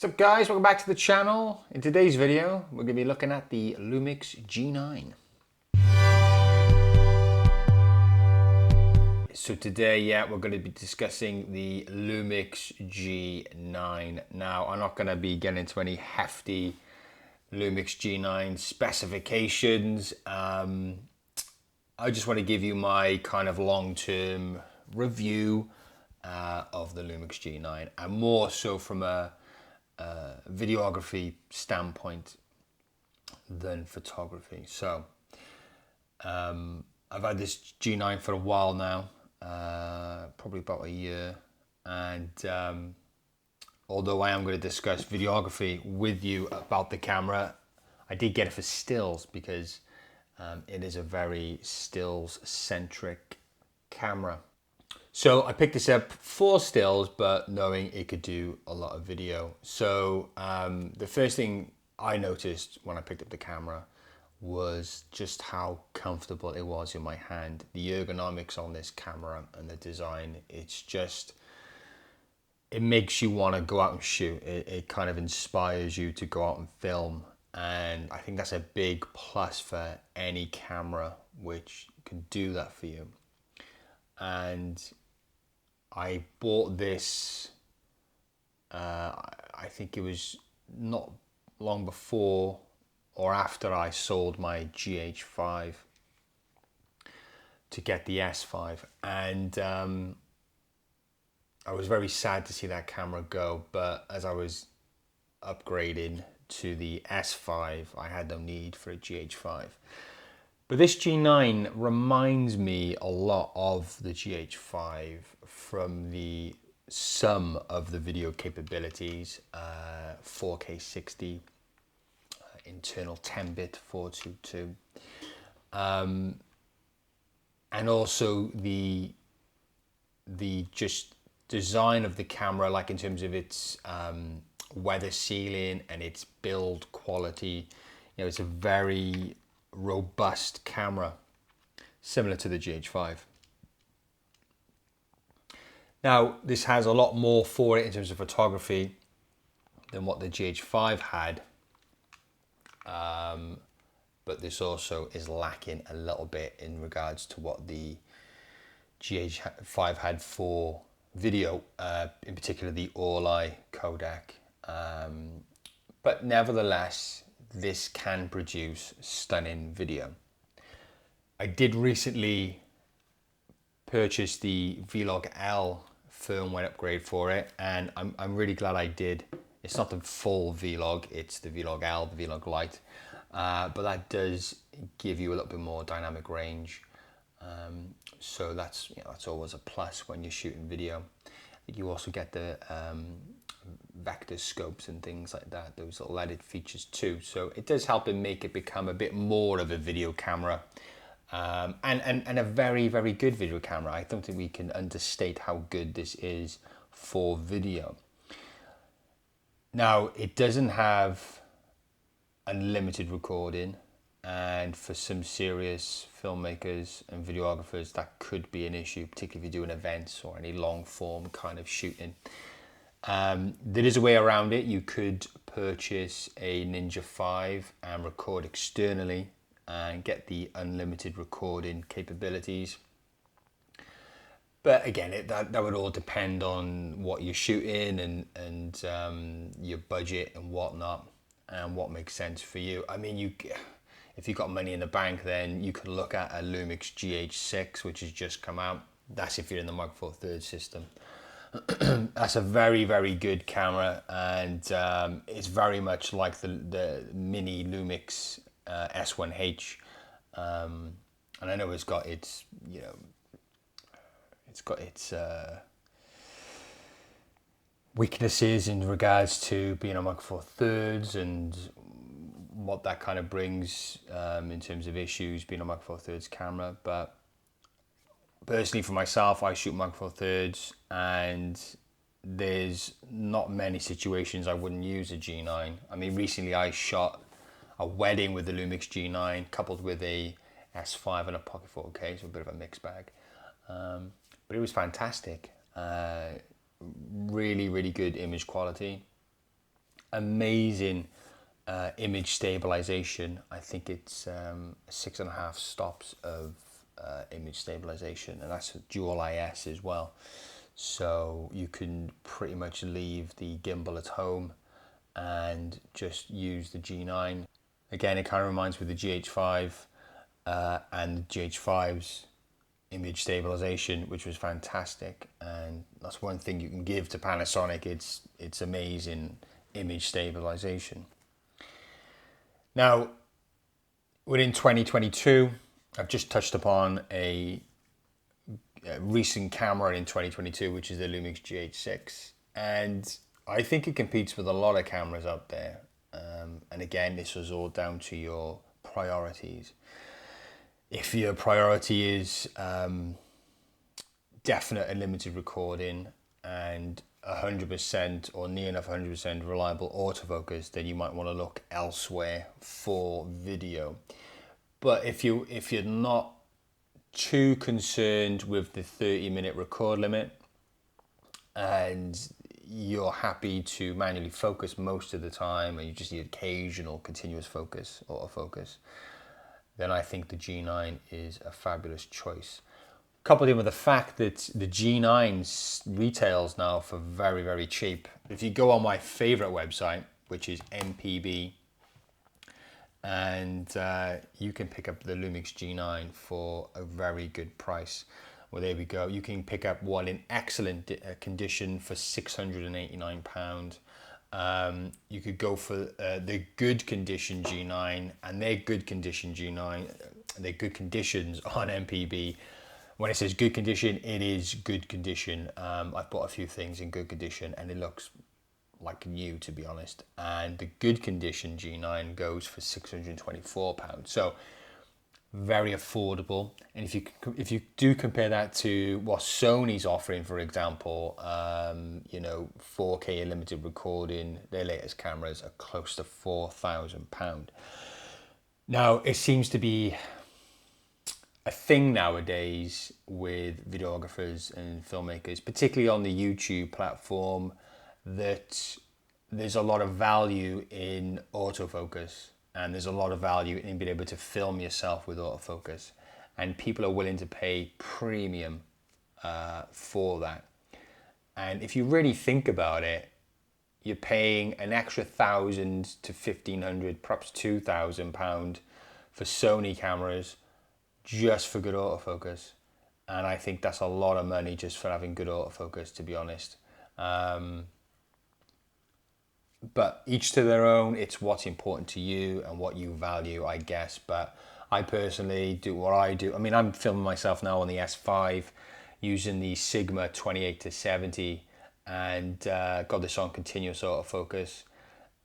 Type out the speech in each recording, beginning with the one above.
What's up guys, welcome back to the channel. In today's video, we're going to be looking at the Lumix G9. So today, we're going to be discussing the Lumix G9. Now, I'm not going to be getting into any hefty Lumix G9 specifications. I just want to give you my kind of long-term review of the Lumix G9, and more so from a videography standpoint than photography. So I've had this G9 for a while now, probably about a year, and although I am going to discuss videography with you about the camera, I did get it for stills because it is a very stills centric camera. So I picked this up for stills, but knowing it could do a lot of video. So the first thing I noticed when I picked up the camera was just how comfortable it was in my hand. The ergonomics on this camera and the design, it makes you want to go out and shoot. It kind of inspires you to go out and film. And I think that's a big plus for any camera which can do that for you. And I bought this, I think it was not long before or after I sold my GH5 to get the S5. And I was very sad to see that camera go, but as I was upgrading to the S5, I had no need for a GH5. But this G9 reminds me a lot of the GH5 from some of the video capabilities, 4K 60, internal 10-bit 422, and also the just design of the camera, like in terms of its weather sealing and its build quality. You know, it's a very robust camera, similar to the GH5. Now, this has a lot more for it in terms of photography than what the GH5 had, but this also is lacking a little bit in regards to what the GH5 had for video, in particular the all-eye codec. But nevertheless, this can produce stunning video. I did recently purchase the Vlog L firmware upgrade for it, and I'm really glad I did. It's not the full Vlog, it's the Vlog L, the Vlog Lite, but that does give you a little bit more dynamic range. So that's always a plus when you're shooting video. You also get the vector scopes and things like that, those little added features too. So it does help and make it become a bit more of a video camera, and a very, very good video camera. I don't think we can understate how good this is for video. Now, it doesn't have unlimited recording, and for some serious filmmakers and videographers that could be an issue, particularly if you're doing events or any long form kind of shooting. There is a way around it. You could purchase a Ninja 5 and record externally and get the unlimited recording capabilities. But again, that would all depend on what you're shooting and your budget and whatnot, and what makes sense for you. I mean, if you've got money in the bank, then you could look at a Lumix GH6, which has just come out. That's if you're in the Mark 4 third system. That's a very, very good camera, and it's very much like the mini Lumix S1H, and I know it's got its, weaknesses in regards to being a Mark 4 thirds and what that kind of brings in terms of issues being a Mark 4 thirds camera. But personally, for myself, I shoot Mark 4 thirds, and there's not many situations I wouldn't use a G9. I mean, recently I shot a wedding with the Lumix G9 coupled with a S5 and a Pocket 4K, so a bit of a mixed bag. But it was fantastic. Really, really good image quality. amazing image stabilization. I think it's 6.5 stops of image stabilization, and that's dual IS as well. So you can pretty much leave the gimbal at home and just use the G9. Again, it kind of reminds me of the GH5 and the GH5's image stabilization, which was fantastic. And that's one thing you can give to Panasonic. It's amazing image stabilization. Now, within 2022, I've just touched upon a recent camera in 2022, which is the Lumix GH6. And I think it competes with a lot of cameras out there. And again, this was all down to your priorities. If your priority is definite and limited recording and 100% or near enough 100% reliable autofocus, then you might want to look elsewhere for video. But if you're not too concerned with the 30-minute record limit and you're happy to manually focus most of the time and you just need occasional continuous focus, autofocus, then I think the G9 is a fabulous choice. Coupled in with the fact that the G9 retails now for very, very cheap. If you go on my favorite website, which is MPB, and you can pick up the Lumix G9 for a very good price. Well, there we go. You can pick up one in excellent condition for £689. You could go for the good condition G9, and their good condition G9, their good conditions on MPB. When it says good condition, it is good condition. I've bought a few things in good condition and it looks like new, to be honest. And the good condition G9 goes for £624. So very affordable. And if you do compare that to what Sony's offering, for example, 4K unlimited recording, their latest cameras are close to £4,000. Now, it seems to be a thing nowadays with videographers and filmmakers, particularly on the YouTube platform, that there's a lot of value in autofocus and there's a lot of value in being able to film yourself with autofocus, and people are willing to pay premium for that. And if you really think about it, you're paying an extra £1,000 to £1,500, perhaps £2,000 for Sony cameras just for good autofocus. And I think that's a lot of money just for having good autofocus, to be honest. But each to their own. It's what's important to you and what you value, I guess. But I personally do what I do. I mean, I'm filming myself now on the S5 using the Sigma 28-70 and got this on continuous autofocus.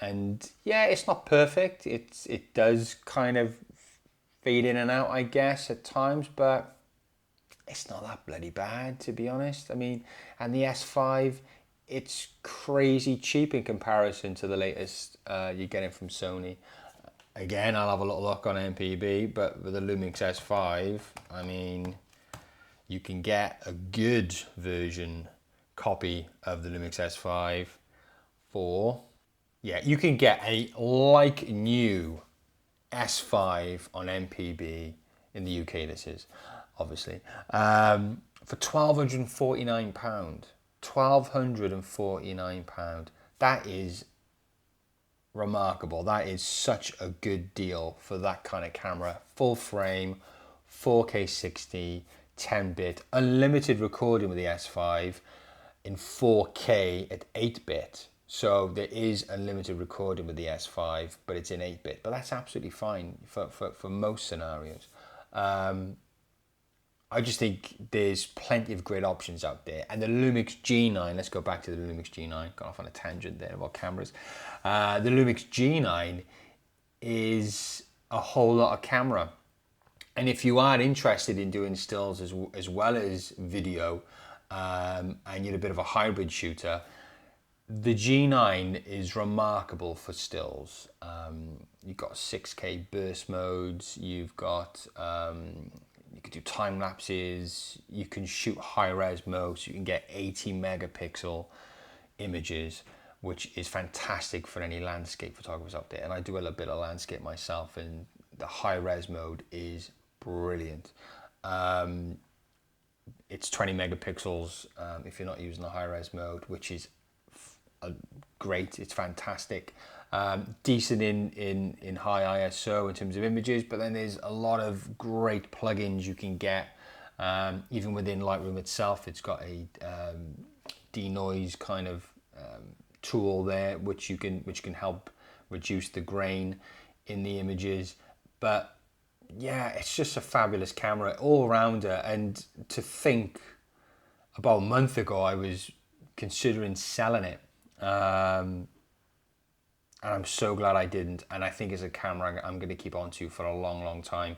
And yeah, it's not perfect. It does kind of fade in and out, I guess, at times, but it's not that bloody bad, to be honest. I mean, and the S5, it's crazy cheap in comparison to the latest you're getting from Sony. Again, I'll have a little look on MPB, but with the Lumix S5, I mean, you can get a good version copy of the Lumix S5 for, yeah, you can get a like new S5 on MPB in the UK, this is obviously, for £1,249. £1,249. That is remarkable. That is such a good deal for that kind of camera. Full frame, 4K 60, 10-bit, unlimited recording with the S5 in 4K at 8-bit. So there is unlimited recording with the S5, but it's in 8-bit. But that's absolutely fine for most scenarios. I just think there's plenty of great options out there. And the Lumix G9, let's go back to the Lumix G9. Got off on a tangent there about cameras. The Lumix G9 is a whole lot of camera. And if you are interested in doing stills as well as video, and you're a bit of a hybrid shooter, the G9 is remarkable for stills. You've got 6K burst modes, you've got, you can do time lapses, you can shoot high res mode, so you can get 80 megapixel images which is fantastic for any landscape photographers out there. And I do a little bit of landscape myself, and the high res mode is brilliant. It's 20 megapixels if you're not using the high res mode, which is great. It's fantastic. Decent in high ISO in terms of images, but then there's a lot of great plugins you can get. Even within Lightroom itself, it's got a denoise kind of tool there, which can help reduce the grain in the images. But yeah, it's just a fabulous camera all rounder. And to think, about a month ago, I was considering selling it. And I'm so glad I didn't. And I think it's a camera I'm going to keep on to for a long, long time.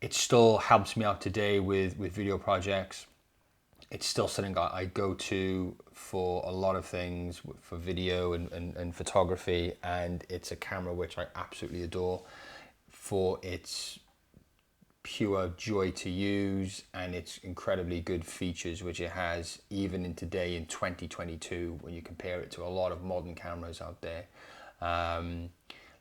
It still helps me out today with video projects. It's still something I go to for a lot of things, for video and photography. And it's a camera which I absolutely adore for its pure joy to use and its incredibly good features which it has, even in today in 2022, when you compare it to a lot of modern cameras out there.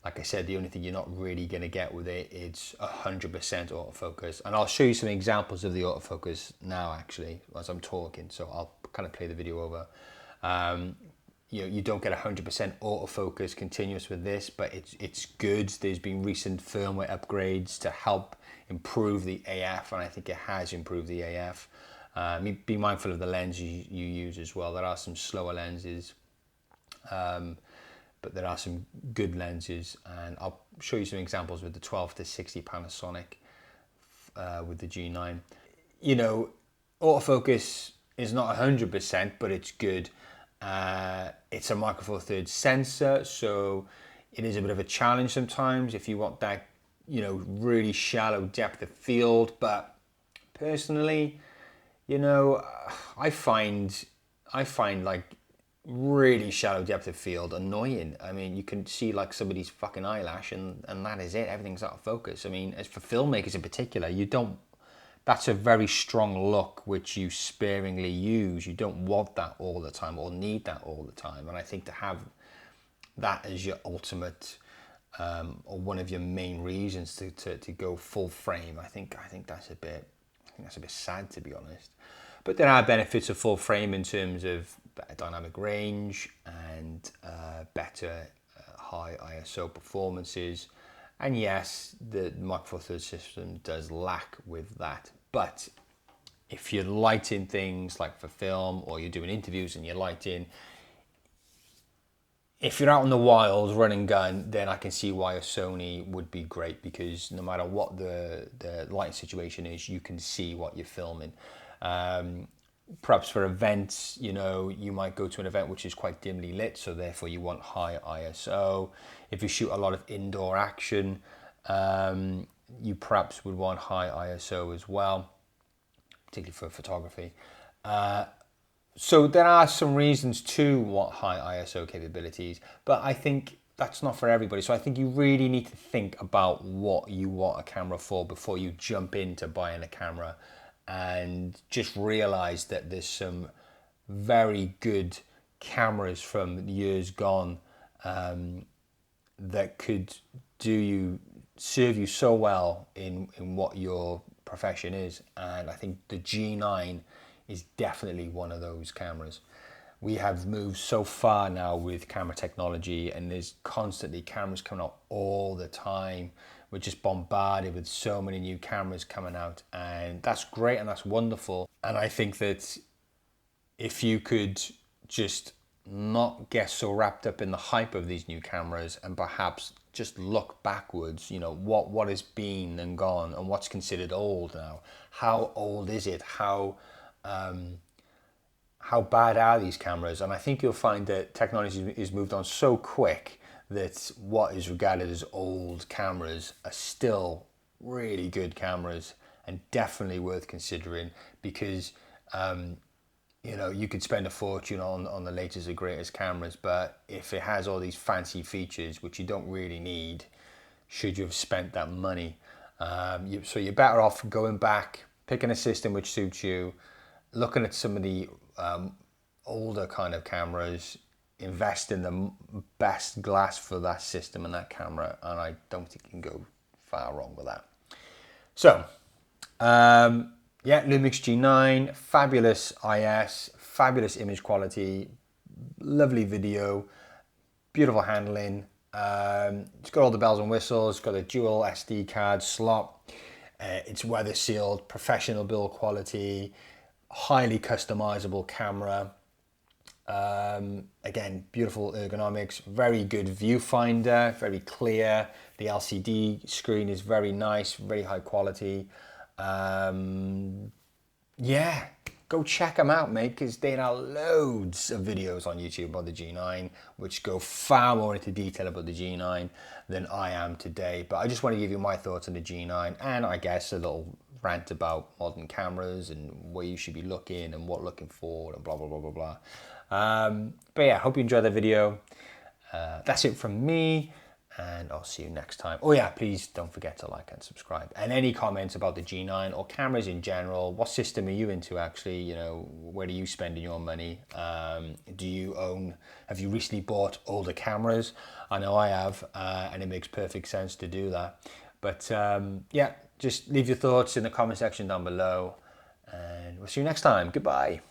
Like I said, the only thing you're not really going to get with it, it's 100% autofocus. And I'll show you some examples of the autofocus now, actually, as I'm talking. So I'll kind of play the video over. You don't get 100% autofocus continuous with this, but it's good. There's been recent firmware upgrades to help improve the AF, and I think it has improved the AF. Be mindful of the lens you use as well. There are some slower lenses, but there are some good lenses, and I'll show you some examples with the 12 to 60 Panasonic with the G9. You know, autofocus is not 100%, but it's good. It's a Micro Four Thirds sensor, so it is a bit of a challenge sometimes if you want that, you know, really shallow depth of field. But personally, you know, I find like really shallow depth of field annoying. I mean, you can see like somebody's fucking eyelash and that is it. Everything's out of focus. I mean, as for filmmakers in particular, that's a very strong look which you sparingly use. You don't want that all the time or need that all the time. And I think to have that as your ultimate or one of your main reasons to go full frame, I think that's a bit sad, to be honest. But there are benefits of full frame in terms of better dynamic range and better high ISO performances. And yes, the Micro Four Thirds system does lack with that. But if you're lighting things like for film, or you're doing interviews and you're lighting, if you're out in the wild running gun, then I can see why a Sony would be great, because no matter what the lighting situation is, you can see what you're filming. Perhaps for events, you know, you might go to an event which is quite dimly lit, so therefore you want high ISO. If you shoot a lot of indoor action, you perhaps would want high ISO as well, particularly for photography. So there are some reasons to want high ISO capabilities, but I think that's not for everybody. So I think you really need to think about what you want a camera for before you jump into buying a camera, and just realize that there's some very good cameras from years gone that could serve you so well in what your profession is. And I think the G9 is definitely one of those cameras. We have moved so far now with camera technology, and there's constantly cameras coming out all the time. We're just bombarded with so many new cameras coming out, and that's great and that's wonderful. And I think that if you could just not get so wrapped up in the hype of these new cameras and perhaps just look backwards, you know, what has been and gone and what's considered old now. How old is it? How bad are these cameras? And I think you'll find that technology is moved on so quick that what is regarded as old cameras are still really good cameras and definitely worth considering, because you know, you could spend a fortune on the latest and greatest cameras, but if it has all these fancy features which you don't really need, should you have spent that money? So you're better off going back, picking a system which suits you, looking at some of the older kind of cameras invest in the best glass for that system and that camera, and I don't think you can go far wrong with that. So, yeah, Lumix G9, fabulous IS, fabulous image quality, lovely video, beautiful handling. It's got all the bells and whistles. It's got a dual SD card slot. It's weather sealed, professional build quality, highly customizable camera. Again, beautiful ergonomics, very good viewfinder, very clear. The LCD screen is very nice, very high quality. Yeah, go check them out, mate, because there are loads of videos on YouTube about the G9, which go far more into detail about the G9 than I am today. But I just want to give you my thoughts on the G9, and I guess a little rant about modern cameras and where you should be looking and what looking for and blah, blah, blah, blah, blah. But yeah, hope you enjoyed the video. That's it from me, and I'll see you next time. Oh yeah, please don't forget to like and subscribe. And any comments about the G9 or cameras in general, what system are you into actually? You know, where do you spend your money? Do you own, have you recently bought older cameras? I know I have, and it makes perfect sense to do that. But yeah, just leave your thoughts in the comment section down below, and we'll see you next time. Goodbye.